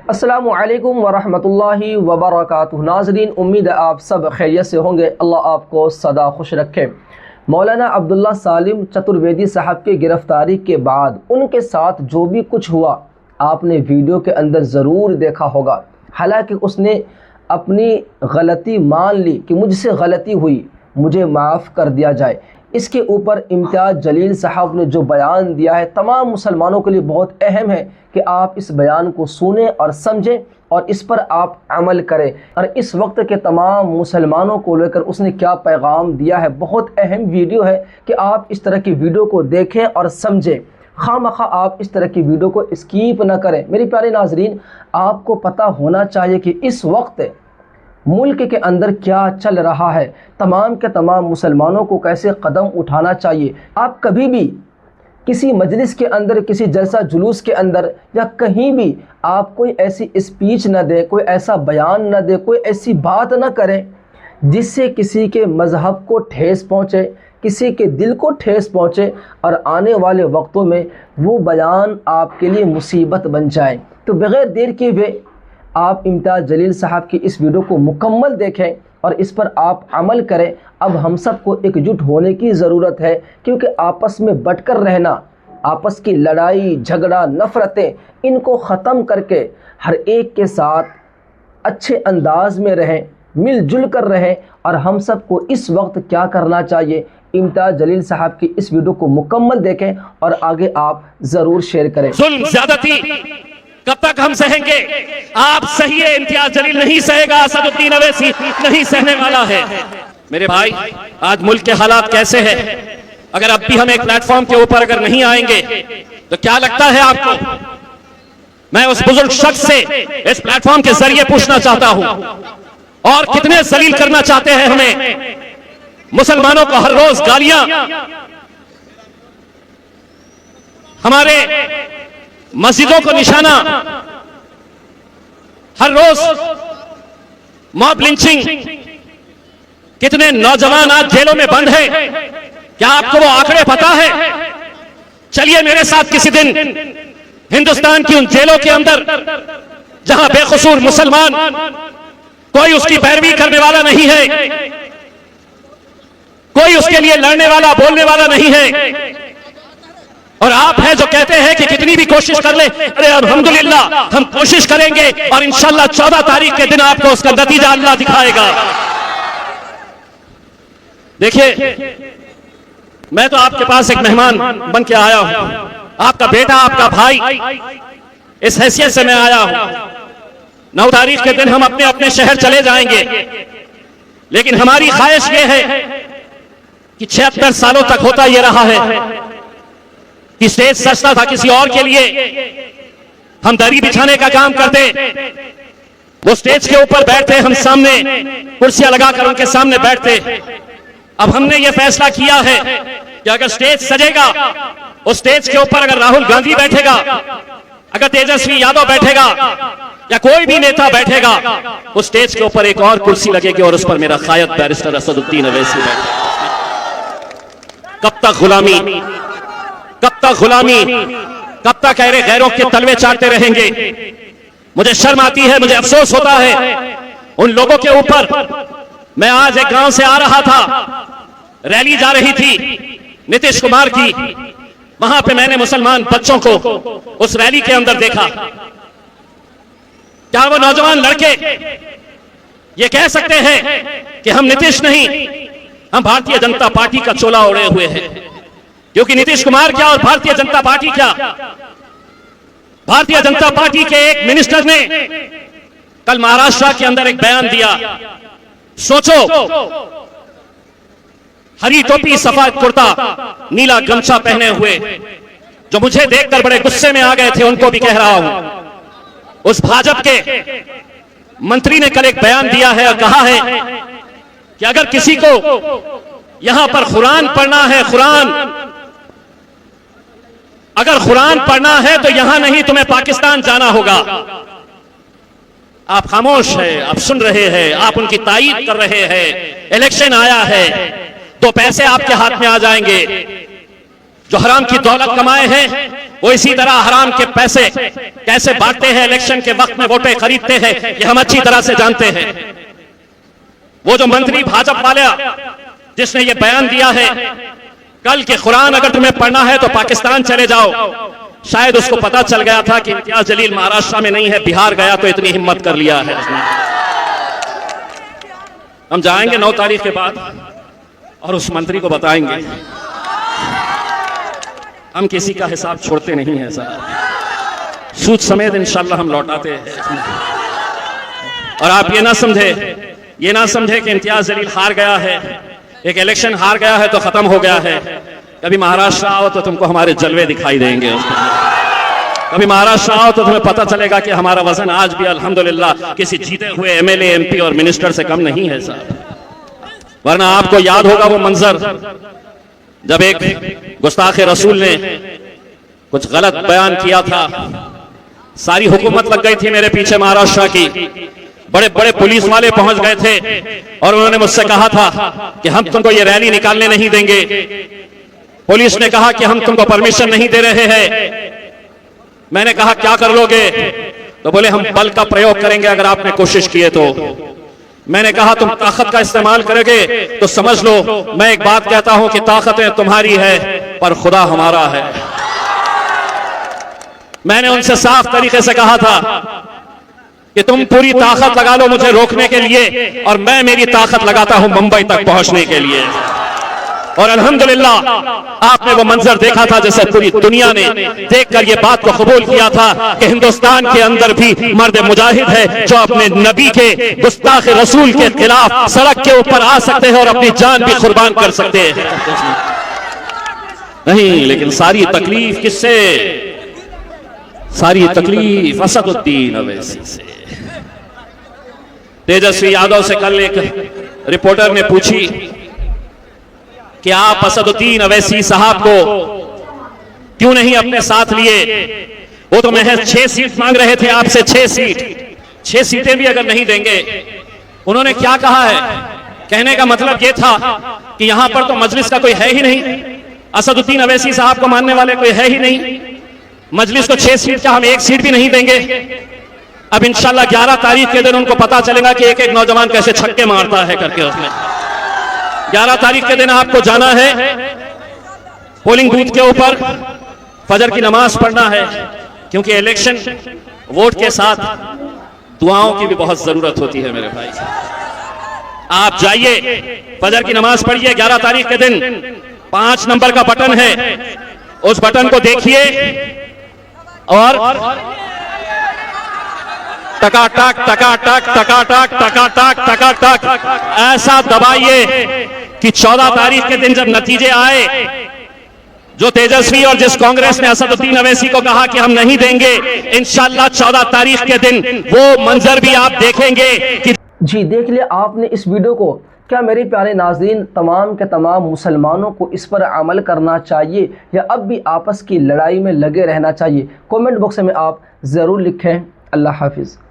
अस्सलामु अलैकुम वरहमतुल्लाहि वबरकातुहू। नाज़रीन, उम्मीद है आप सब खैरियत से होंगे। अल्लाह आपको सदा खुश रखे। मौलाना अब्दुल्ला सालिम चतुर्वेदी साहब की गिरफ़्तारी के बाद उनके साथ जो भी कुछ हुआ आपने वीडियो के अंदर ज़रूर देखा होगा। हालांकि उसने अपनी गलती मान ली कि मुझसे गलती हुई, मुझे माफ़ कर दिया जाए। इसके ऊपर इम्तियाज़ जलील साहब ने जो बयान दिया है तमाम मुसलमानों के लिए बहुत अहम है कि आप इस बयान को सुने और समझें और इस पर आप अमल करें। और इस वक्त के तमाम मुसलमानों को लेकर उसने क्या पैगाम दिया है, बहुत अहम वीडियो है कि आप इस तरह की वीडियो को देखें और समझें। खामखा आप इस तरह की वीडियो को स्किप ना करें। मेरे प्यारे नाजरीन, आपको पता होना चाहिए कि इस वक्त मुल्क के अंदर क्या चल रहा है, तमाम के तमाम मुसलमानों को कैसे कदम उठाना चाहिए। आप कभी भी किसी मजलिस के अंदर, किसी जलसा जुलूस के अंदर या कहीं भी आप कोई ऐसी स्पीच न दें, कोई ऐसा बयान न दें, कोई ऐसी बात न करें जिससे किसी के मज़हब को ठेस पहुँचे, किसी के दिल को ठेस पहुँचे और आने वाले वक्तों में वो बयान आपके लिए मुसीबत बन जाए। तो बग़ैर देर किए हुए आप इम्तियाज़ जलील साहब की इस वीडियो को मुकम्मल देखें और इस पर आप अमल करें। अब हम सबको एकजुट होने की ज़रूरत है, क्योंकि आपस में बटकर रहना, आपस की लड़ाई झगड़ा नफ़रतें, इनको ख़त्म करके हर एक के साथ अच्छे अंदाज में रहें, मिलजुल कर रहें। और हम सबको इस वक्त क्या करना चाहिए, इम्तियाज़ जलील साहब की इस वीडियो को मुकम्मल देखें और आगे आप ज़रूर शेयर करें। जुल्म ज़्यादती कब तक हम सहेंगे? आप सहिए, इम्तियाज़ जलील नहीं सहेगा, असदुद्दीन अवैसी नहीं सहने वाला है। मेरे भाई, आज मुल्क के हालात कैसे हैं? अगर अब भी हम एक प्लेटफॉर्म के ऊपर अगर नहीं आएंगे तो क्या लगता है आपको? मैं उस बुजुर्ग शख्स से इस प्लेटफॉर्म के जरिए पूछना चाहता हूं, और कितने जलील करना चाहते हैं हमें? मुसलमानों को हर रोज गालियां, हमारे मस्जिदों को निशाना, हर रोज मॉब लिंचिंग, कितने नौजवान आज जेलों में बंद हैं। क्या आपको वो आंकड़े पता है? चलिए मेरे साथ किसी दिन हिंदुस्तान की उन जेलों के अंदर जहां बेकसूर मुसलमान, कोई उसकी पैरवी करने वाला नहीं है, कोई उसके लिए लड़ने वाला बोलने वाला नहीं है, और आप हैं जो कहते हैं कि कितनी भी कोशिश कर ले। अरे अल्हम्दुलिल्लाह, हम कोशिश करेंगे और इंशाल्लाह 14 तारीख के दिन आपको उसका नतीजा अल्लाह दिखाएगा। देखिए, मैं तो आपके पास एक मेहमान बन के आया हूं, आपका बेटा, आपका भाई, इस हैसियत से मैं आया हूं। 9 तारीख के दिन हम अपने अपने शहर चले जाएंगे, लेकिन हमारी ख्वाहिश यह है कि 76 सालों तक होता यह रहा है कि स्टेज सजता था किसी और के लिए, हम दरी बिछाने का काम करते, वो स्टेज के ऊपर बैठते, हम सामने कुर्सियां लगाकर उनके सामने बैठते। अब हमने ये फैसला किया है कि अगर स्टेज सजेगा, उस स्टेज के ऊपर अगर राहुल गांधी बैठेगा, अगर तेजस्वी यादव बैठेगा या कोई भी नेता बैठेगा, उस स्टेज के ऊपर एक और कुर्सी लगेगी और उस पर मेरा कायद बैरिस्टर असदुद्दीन अवैसी बैठेगा। कब तक गुलामी, कब तक गुलामी, कब तक गैरों के तलवे चाटते रहेंगे? मुझे शर्म आती है, मुझे अफसोस होता है उन लोगों के ऊपर। मैं आज एक गांव से आ रहा था, रैली जा रही थी नीतीश कुमार की, वहां पे मैंने मुसलमान बच्चों को उस रैली के अंदर देखा। क्या वो नौजवान लड़के ये कह सकते हैं कि हम नीतीश नहीं, हम भारतीय जनता पार्टी का चोला ओढ़े हुए हैं? क्योंकि नीतीश कुमार क्या और भारतीय जनता पार्टी क्या? भारतीय जनता पार्टी के एक मिनिस्टर ने कल महाराष्ट्र के अंदर एक बयान दिया। सोचो, हरी टोपी, सफेद कुर्ता, नीला गमछा पहने हुए, जो मुझे देखकर बड़े गुस्से में आ गए थे, उनको भी कह रहा हूं। उस भाजपा के मंत्री ने कल एक बयान दिया है और कहा है कि अगर किसी को यहां पर कुरान पढ़ना है, अगर कुरान पढ़ना है तो यहां नहीं, तुम्हें पाकिस्तान जाना होगा। आप खामोश हैं, आप सुन रहे हैं, आप उनकी तायीद कर रहे हैं। इलेक्शन आया है, 2 पैसे आपके हाथ में आ जाएंगे, जो हराम की दौलत कमाए हैं वो इसी तरह हराम के पैसे कैसे बांटते हैं, इलेक्शन के वक्त में वोटें खरीदते हैं, ये हम अच्छी तरह से जानते हैं। वो जो मंत्री भाजपा वाला जिसने ये बयान दिया है कल के कुरान अगर तुम्हें पढ़ना है तो पाकिस्तान चले जाओ, शायद उसको पता चल गया था कि इम्तियाज जलील महाराष्ट्र में नहीं है, बिहार गया तो इतनी हिम्मत कर लिया है उसने। हम जाएंगे 9 तारीख के बाद और उस मंत्री को बताएंगे हम किसी का हिसाब छोड़ते नहीं है सर, सूद समेत इंशाल्लाह हम लौटाते हैं। और आप ये ना समझे कि इम्तियाज जलील हार गया है, एक इलेक्शन हार गया है तो खत्म हो गया है। कभी महाराष्ट्र आओ तो तुमको हमारे जलवे दिखाई देंगे, कभी महाराष्ट्र आओ तो तुम्हें पता चलेगा कि हमारा वजन आज भी अल्हम्दुलिल्लाह किसी जीते हुए एमएलए एमपी और मिनिस्टर से कम नहीं है साहब। वरना आपको याद होगा वो मंजर जब एक गुस्ताख रसूल ने कुछ गलत बयान किया था, सारी हुकूमत लग गई थी मेरे पीछे महाराष्ट्र की, बड़े बड़े पुलिस वाले पहुंच गए थे और उन्होंने मुझसे कहा था कि हम तुमको ये रैली निकालने नहीं देंगे। पुलिस ने कहा कि हम तुमको परमिशन नहीं दे रहे हैं। मैंने कहा क्या कर लोगे? तो बोले हम बल का प्रयोग करेंगे अगर आपने कोशिश की है तो। मैंने कहा तुम ताकत का इस्तेमाल करोगे तो समझ लो मैं एक बात कहता हूं कि ताकतें तुम्हारी है पर खुदा हमारा है। मैंने उनसे साफ तरीके से कहा था कि तुम पूरी ताकत लगा लो मुझे रोकने के लिए और मैं मेरी ताकत लगाता हूं मुंबई तक पहुंचने के लिए। और अल्हम्दुलिल्लाह आपने वो मंजर देखा था जैसे पूरी दुनिया ने देखकर ये बात को कबूल किया था कि हिंदुस्तान के अंदर भी मर्द मुजाहिद है जो अपने नबी के गुस्ताख रसूल के खिलाफ सड़क के ऊपर आ सकते हैं और अपनी जान भी कुर्बान कर सकते हैं। नहीं, लेकिन सारी तकलीफ किससे? सारी तकलीफ असदुद्दीन अवैसी से। तेजस्वी यादव से कल एक रिपोर्टर ने पूछी कि आप असदुद्दीन अवैसी साहब को क्यों नहीं अपने साथ लिए? वो तो महज 6 सीट मांग रहे थे आपसे, 6 सीटें भी अगर नहीं देंगे। उन्होंने क्या कहा है? कहने का मतलब ये था कि यहां पर तो मजलिस का कोई है ही नहीं, असदुद्दीन अवैसी साहब को मानने वाले कोई है ही नहीं, मजलिस को 6 सीट क्या हम 1 सीट भी नहीं देंगे। अब इंशाल्लाह 11 तारीख के दिन उनको पता चलेगा कि एक एक नौजवान कैसे छक्के मारता है करके। उसमें 11 तारीख के दिन आपको जाना है पोलिंग बूथ के ऊपर, फजर की नमाज पढ़ना है, क्योंकि इलेक्शन वोट के साथ दुआओं की भी बहुत जरूरत होती है मेरे भाई। आप जाइए, फजर की नमाज पढ़िए। 11 तारीख के दिन 5 नंबर का बटन है, उस बटन को देखिए और टकाटक टकाटक टकाटक टकाटक टकाटक ऐसा दबाइए कि 14 तारीख के दिन जब नतीजे आए, जो तेजस्वी और जिस कांग्रेस ने असदुद्दीन अवैसी को कहा कि हम नहीं देंगे, इंशाल्लाह 14 तारीख के दिन वो मंजर भी आप देखेंगे कि जी देख लिया आपने इस वीडियो को। क्या मेरे प्यारे नाज़रीन तमाम के तमाम मुसलमानों को इस पर अमल करना चाहिए या अब भी आपस की लड़ाई में लगे रहना चाहिए? कमेंट बॉक्स में आप ज़रूर लिखें। अल्लाह हाफिज़।